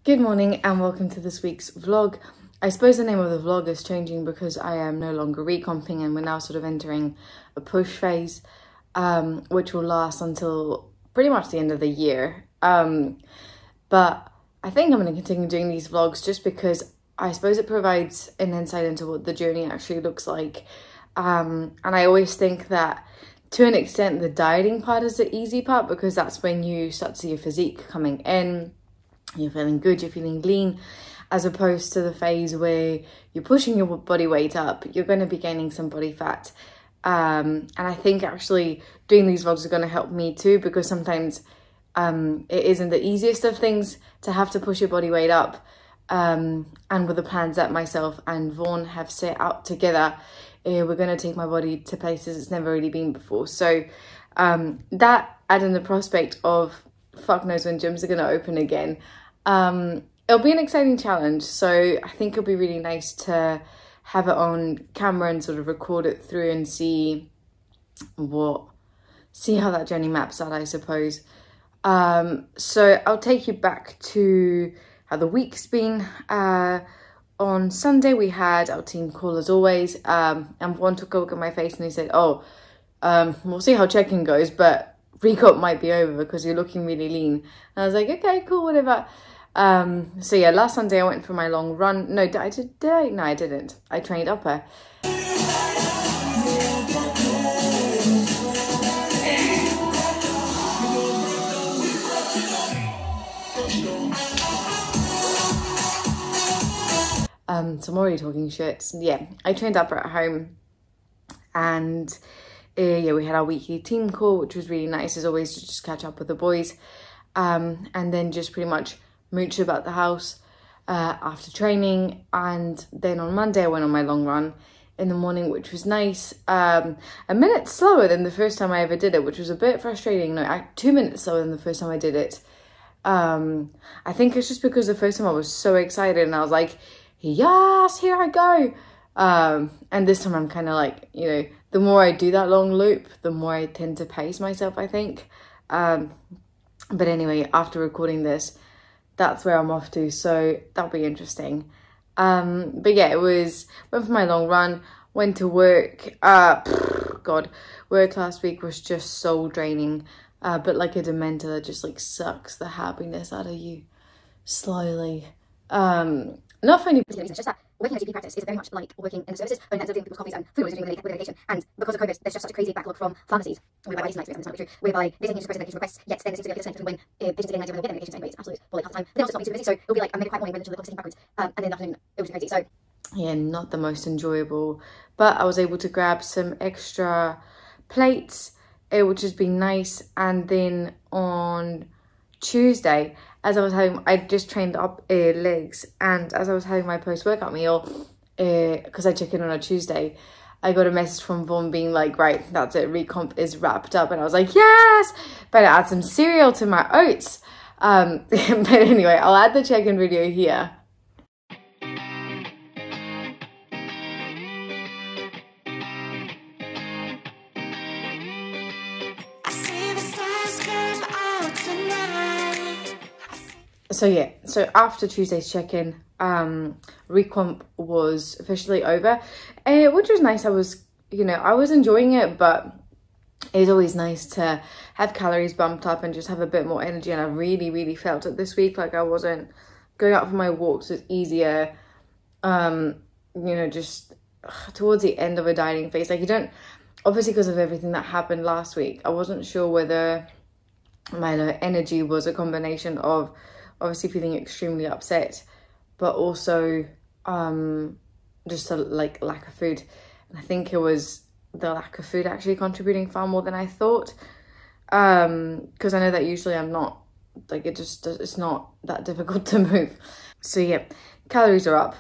Good morning and welcome to this week's vlog. I suppose the name of the vlog is changing because I am no longer recomping and we're now sort of entering a push phase, which will last until pretty much the end of the year. But I think I'm going to continue doing these vlogs just because I suppose it provides an insight into what the journey actually looks like. And I always think that to an extent the dieting part is the easy part because that's when you start to see your physique coming in. You're feeling good, you're feeling lean, as opposed to the phase where you're pushing your body weight up, you're going to be gaining some body fat. And I think actually doing these vlogs are going to help me too, because sometimes it isn't the easiest of things to have to push your body weight up. And with the plans that myself and Vaughan have set out together, we're going to take my body to places it's never really been before. So that, adding the prospect of fuck knows when gyms are going to open again, it'll be an exciting challenge. So I think it'll be really nice to have it on camera and sort of record it through and see how that journey maps out, I suppose. So I'll take you back to how the week's been. On Sunday we had our team call as always, and one took a look at my face and he said, we'll see how check-in goes, but recomp might be over because you're looking really lean. And I was like, okay, cool, whatever. So yeah, last Sunday I went for my long run. No, did I? No, I didn't. I trained upper. So I'm already talking shit. Yeah, I trained upper at home, and yeah, we had our weekly team call, which was really nice as always to just catch up with the boys, and then just pretty much mooch about the house after training. And then on Monday I went on my long run in the morning, which was nice. A minute slower than the first time I ever did it, which was a bit frustrating. No, 2 minutes slower than the first time I did it. I think it's just because the first time I was so excited and I was like, yes, here I go. And this time I'm kind of like, you know, the more I do that long loop, the more I tend to pace myself, I think. But anyway, after recording this, that's where I'm off to, so that'll be interesting. But yeah, went for my long run, went to work. God, work last week was just soul draining, but like a dementor that just like sucks the happiness out of you slowly. Not funny. It's just that working in a GP practice is very much like working in the services, only ends up doing people's coffees and food doing with medication. And because of COVID, there's just such a crazy backlog from pharmacies, whereby this is not true, whereby they take into medication requests, yet then there seems to be a disconnect between when patients are getting an idea when they'll get their medications anyway. It's absolute bullet half the time. But then also not being super busy, so it'll be like maybe quite morning when literally the clock is ticking backwards, and then in the afternoon it was crazy. So yeah, not the most enjoyable, but I was able to grab some extra plates, which has been nice. And then on Tuesday, as I was having, I just trained up legs, and as I was having my post-workout meal, because I check in on a Tuesday, I got a message from Vaughan being like, right, that's it, recomp is wrapped up. And I was like, yes, better add some cereal to my oats. But anyway, I'll add the check-in video here. So yeah, so after Tuesday's check-in, recomp was officially over, which was nice. I was enjoying it, but it's always nice to have calories bumped up and just have a bit more energy. And I really, really felt it this week. Like I wasn't going out for my walks was easier, just towards the end of a dieting phase. Like you don't, obviously because of everything that happened last week, I wasn't sure whether my low energy was a combination of obviously feeling extremely upset, but also just a lack of food. And I think it was the lack of food actually contributing far more than I thought, because I know that usually I'm not, like it's not that difficult to move. So yeah, calories are up.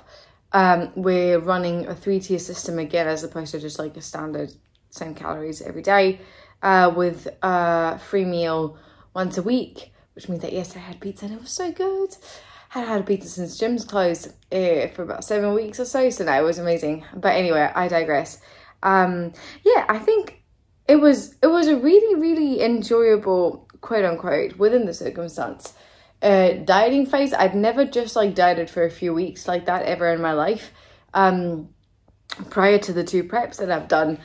We're running a 3-tier system again, as opposed to just like a standard same calories every day, with a free meal once a week, which means that yesterday I had pizza and it was so good. I hadn't had pizza since gyms closed for about 7 weeks or so, so that was amazing. But anyway, I digress. Yeah, I think it was a really, really enjoyable, quote unquote, within the circumstance, dieting phase. I'd never just like dieted for a few weeks like that ever in my life. Prior to the 2 preps that I've done,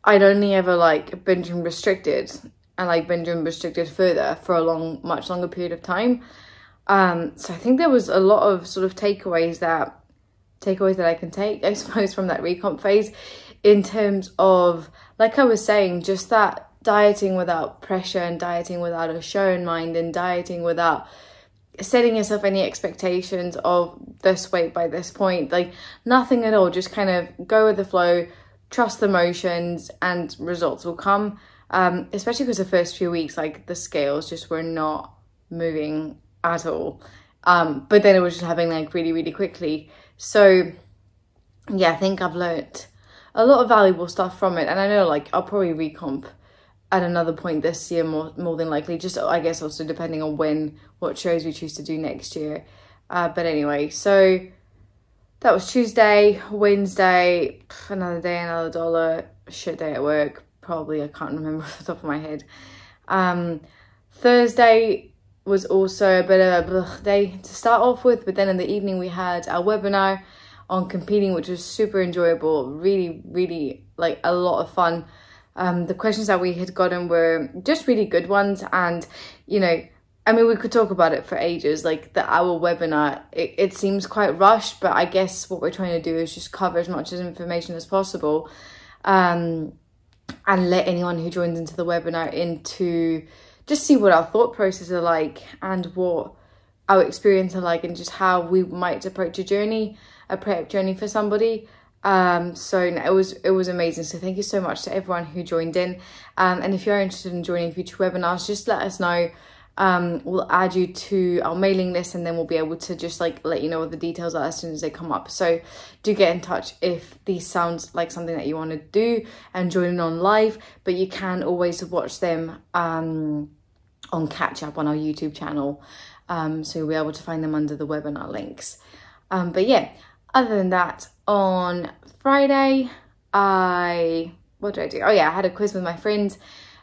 I'd only ever like binge and restricted, and like binge and restricted further for a much longer period of time. So I think there was a lot of sort of takeaways that I can take, I suppose, from that recomp phase, in terms of, like I was saying, just that dieting without pressure, and dieting without a show in mind, and dieting without setting yourself any expectations of this weight by this point, like nothing at all, just kind of go with the flow, trust the motions, and results will come. Especially because the first few weeks, like the scales just were not moving at all. But then it was just happening like really, really quickly. So yeah, I think I've learned a lot of valuable stuff from it. And I know like I'll probably recomp at another point this year, more than likely, just I guess also depending on what shows we choose to do next year. But anyway, so that was Tuesday. Wednesday, another day, another dollar, shit day at work, probably, I can't remember off the top of my head. Thursday was also a bit of a day to start off with, but then in the evening we had our webinar on competing, which was super enjoyable, really, really like a lot of fun. The questions that we had gotten were just really good ones, and you know, I mean, we could talk about it for ages. Like our webinar, it seems quite rushed, but I guess what we're trying to do is just cover as much information as possible, and let anyone who joins into the webinar into just see what our thought processes are like, and what our experience are like, and just how we might approach a prep journey for somebody. So it was amazing. So thank you so much to everyone who joined in. And if you're interested in joining future webinars, just let us know. We'll add you to our mailing list, and then we'll be able to just like let you know what the details are as soon as they come up. So do get in touch if these sounds like something that you want to do and join in on live, but you can always watch them on catch up on our YouTube channel. So you'll be able to find them under the webinar links. But yeah, other than that, on Friday, what did I do? Oh yeah, I had a quiz with my friends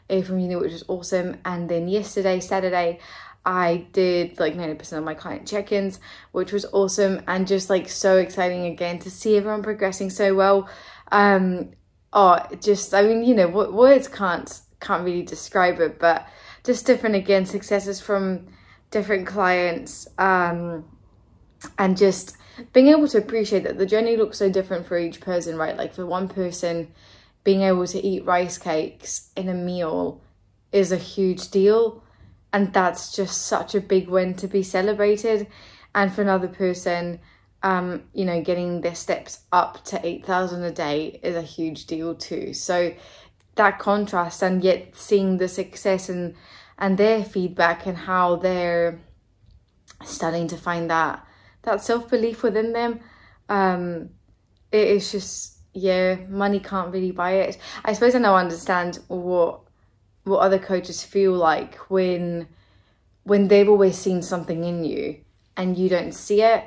from uni, which was awesome. And then yesterday, Saturday, I did like 90% of my client check-ins, which was awesome, and just like so exciting again to see everyone progressing so well. I mean, you know, words can't really describe it, but just different again successes from different clients, and just being able to appreciate that the journey looks so different for each person, right? Like for one person, being able to eat rice cakes in a meal is a huge deal, and that's just such a big win to be celebrated. And for another person, you know, getting their steps up to 8,000 a day is a huge deal too. So that contrast, and yet seeing the success and their feedback, and how they're starting to find that self-belief within them, it is just, yeah, money can't really buy it. I suppose I now understand what other coaches feel like when they've always seen something in you and you don't see it,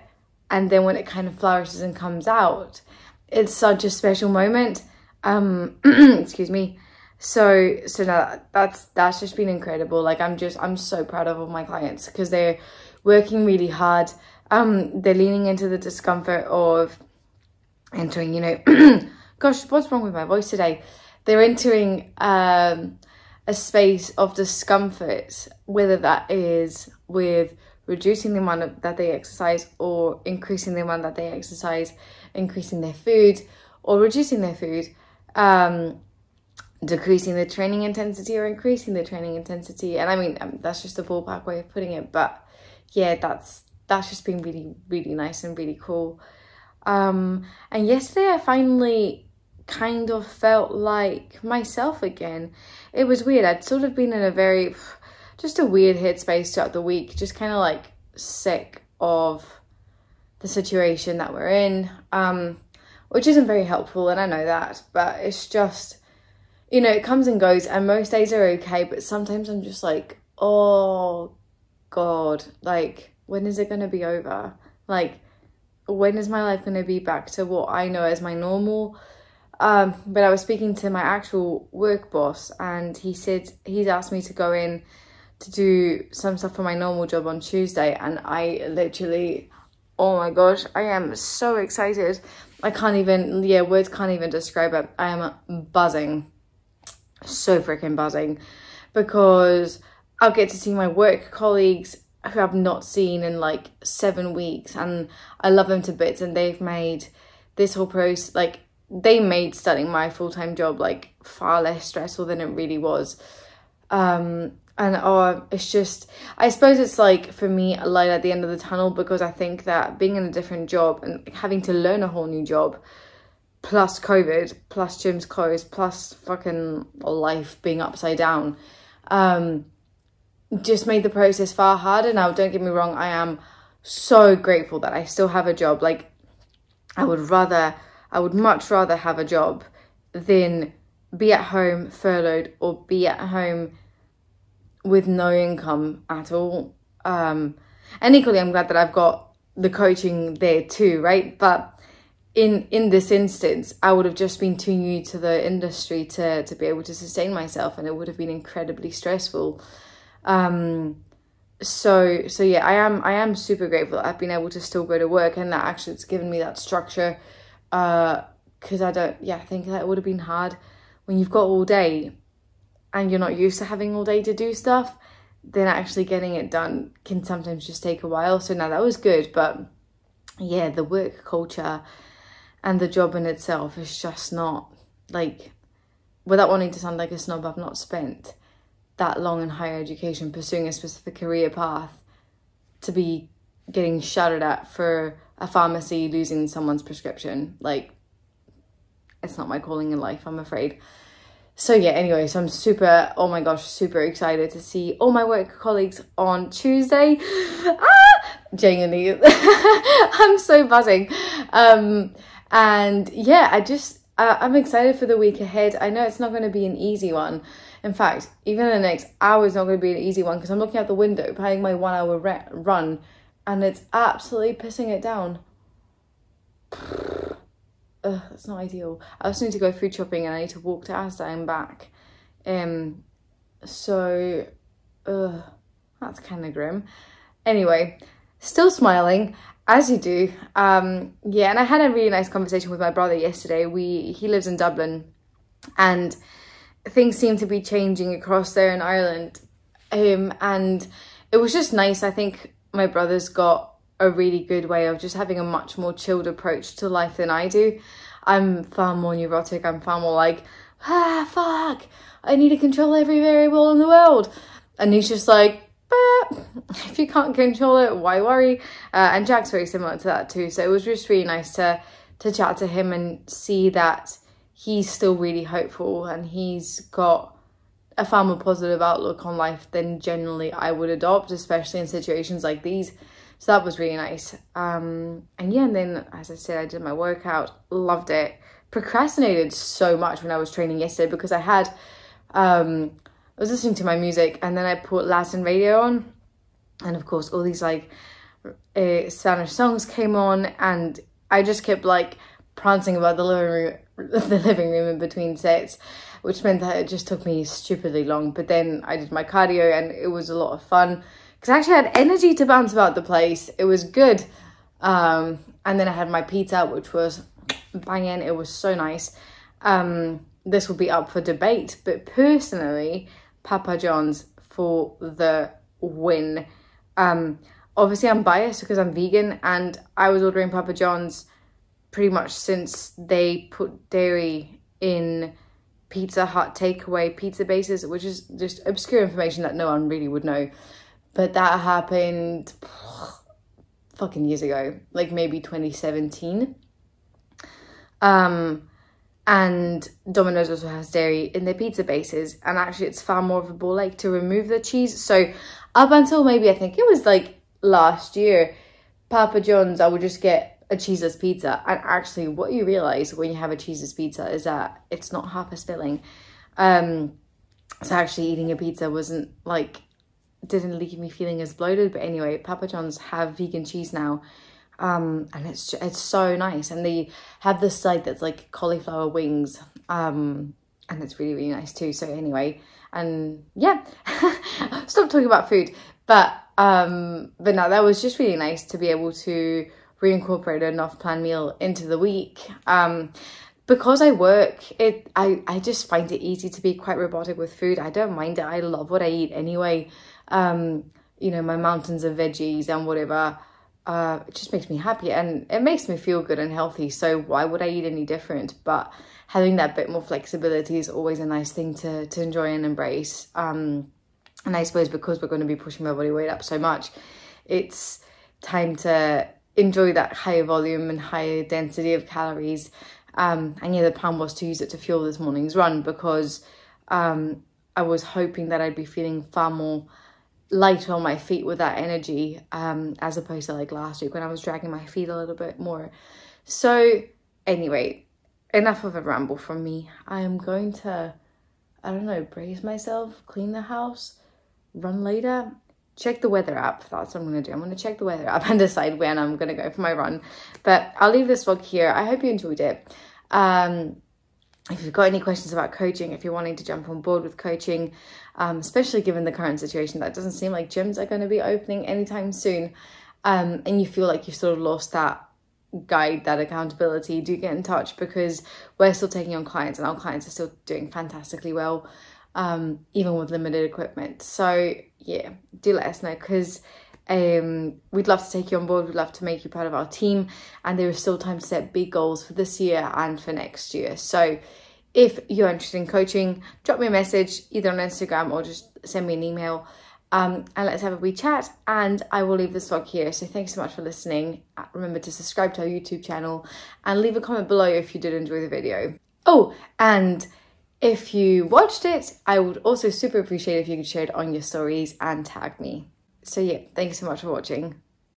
and then when it kind of flourishes and comes out, it's such a special moment. Excuse me. So now that's just been incredible. Like I'm so proud of all my clients, because they're working really hard. They're leaning into the discomfort of entering, you know, gosh, what's wrong with my voice today? They're entering a space of discomfort, whether that is with reducing the amount that they exercise, or increasing the amount that they exercise, increasing their food or reducing their food, decreasing the training intensity or increasing the training intensity. And I mean, that's just a ballpark way of putting it, but yeah, that's just been really, really nice and really cool. And yesterday I finally kind of felt like myself again. It was weird. I'd sort of been in a just a weird headspace throughout the week, just kind of like sick of the situation that we're in, which isn't very helpful, and I know that, but it's just, you know, it comes and goes, and most days are okay, but sometimes I'm just like, oh God, like, when is it going to be over? Like, when is my life going to be back to what I know as my normal? But I was speaking to my actual work boss, and he said he's asked me to go in to do some stuff for my normal job on Tuesday, and I literally, oh my gosh, I am so excited. I can't even, yeah, words can't even describe it. I am buzzing, so freaking buzzing, because I'll get to see my work colleagues who I've not seen in like 7 weeks, and I love them to bits, and they've made this whole process, like, they made starting my full-time job like far less stressful than it really was. And oh, it's just, I suppose it's like, for me, a light at the end of the tunnel, because I think that being in a different job and having to learn a whole new job, plus COVID, plus gyms closed, plus fucking life being upside down, just made the process far harder. Now, don't get me wrong, I am so grateful that I still have a job. Like, I would much rather have a job than be at home furloughed or be at home with no income at all. And equally, I'm glad that I've got the coaching there too, right? But in this instance, I would have just been too new to the industry to be able to sustain myself, and it would have been incredibly stressful. So yeah, I am super grateful that I've been able to still go to work, and that actually it's given me that structure. Because I think that it would have been hard when you've got all day and you're not used to having all day to do stuff. Then actually getting it done can sometimes just take a while. So now that was good, but yeah, the work culture and the job in itself is just not, like, without wanting to sound like a snob, I've not spent that long in higher education pursuing a specific career path to be getting shouted at for a pharmacy losing someone's prescription. Like, it's not my calling in life, I'm afraid. So yeah, anyway, so I'm super, oh my gosh, super excited to see all my work colleagues on Tuesday. Genuinely, I'm so buzzing. And yeah, I'm excited for the week ahead. I know it's not going to be an easy one. In fact, even the next hour is not going to be an easy one, because I'm looking out the window, planning my 1 hour run, and it's absolutely pissing it down. That's not ideal. I also need to go food shopping, and I need to walk to Asda and back. So that's kind of grim. Anyway, still smiling, as you do. Yeah, and I had a really nice conversation with my brother yesterday. He lives in Dublin, and things seem to be changing across there in Ireland. And it was just nice. I think my brother's got a really good way of just having a much more chilled approach to life than I do. I'm far more neurotic. I'm far more like, fuck, I need to control every variable in the world. And he's just like, if you can't control it, why worry? And Jack's very similar to that too. So it was just really nice to chat to him and see that he's still really hopeful, and he's got a far more positive outlook on life than generally I would adopt, especially in situations like these. So that was really nice. And yeah, and then, as I said, I did my workout, loved it. Procrastinated so much when I was training yesterday, because I was listening to my music, and then I put Latin radio on, and of course all these like Spanish songs came on, and I just kept like prancing about the living room in between sets, which meant that it just took me stupidly long. But then I did my cardio, and it was a lot of fun, because I actually had energy to bounce about the place. It was good. And then I had my pizza, which was banging. It was so nice. This will be up for debate, but personally, Papa John's for the win. Obviously I'm biased because I'm vegan, and I was ordering Papa John's pretty much since they put dairy in Pizza Hut takeaway pizza bases, which is just obscure information that no one really would know. But that happened fucking years ago, like maybe 2017. And Domino's also has dairy in their pizza bases, and actually it's far more of a ball ache to remove the cheese. So up until maybe, I think it was like last year, Papa John's, I would just get a cheeseless pizza. And actually what you realize when you have a cheeseless pizza is that it's not half as filling. So actually eating a pizza wasn't like, didn't leave me feeling as bloated. But anyway, Papa John's have vegan cheese now. And it's so nice, and they have this side that's like cauliflower wings, and it's really, really nice too. So anyway, And yeah, stop talking about food. But no, that was just really nice to be able to reincorporate an off-plan meal into the week. Because I work, I just find it easy to be quite robotic with food. I don't mind it. I love what I eat anyway. You know, my mountains of veggies and whatever, it just makes me happy and it makes me feel good and healthy. So why would I eat any different? But having that bit more flexibility is always a nice thing to enjoy and embrace. And I suppose because we're going to be pushing my body weight up so much, it's time to enjoy that higher volume and higher density of calories. And yeah, the plan was to use it to fuel this morning's run, because I was hoping that I'd be feeling far more light on my feet with that energy, as opposed to like last week when I was dragging my feet a little bit more. So anyway, enough of a ramble from me. I am going to, I don't know, brace myself, clean the house, run later, check the weather app. That's what I'm going to do. I'm going to check the weather app and decide when I'm going to go for my run. But I'll leave this vlog here. I hope you enjoyed it. If you've got any questions about coaching, if you're wanting to jump on board with coaching, especially given the current situation, that doesn't seem like gyms are going to be opening anytime soon, and you feel like you've sort of lost that guide, that accountability, do get in touch, because we're still taking on clients and our clients are still doing fantastically well, even with limited equipment. So yeah, do let us know, because we'd love to take you on board. We'd love to make you part of our team, and there is still time to set big goals for this year and for next year. So if you're interested in coaching, drop me a message either on Instagram or just send me an email, and let's have a wee chat. And I will leave this vlog here. So thanks so much for listening. Remember to subscribe to our YouTube channel and leave a comment below if you did enjoy the video. Oh, and if you watched it, I would also super appreciate if you could share it on your stories and tag me. So yeah, thanks so much for watching.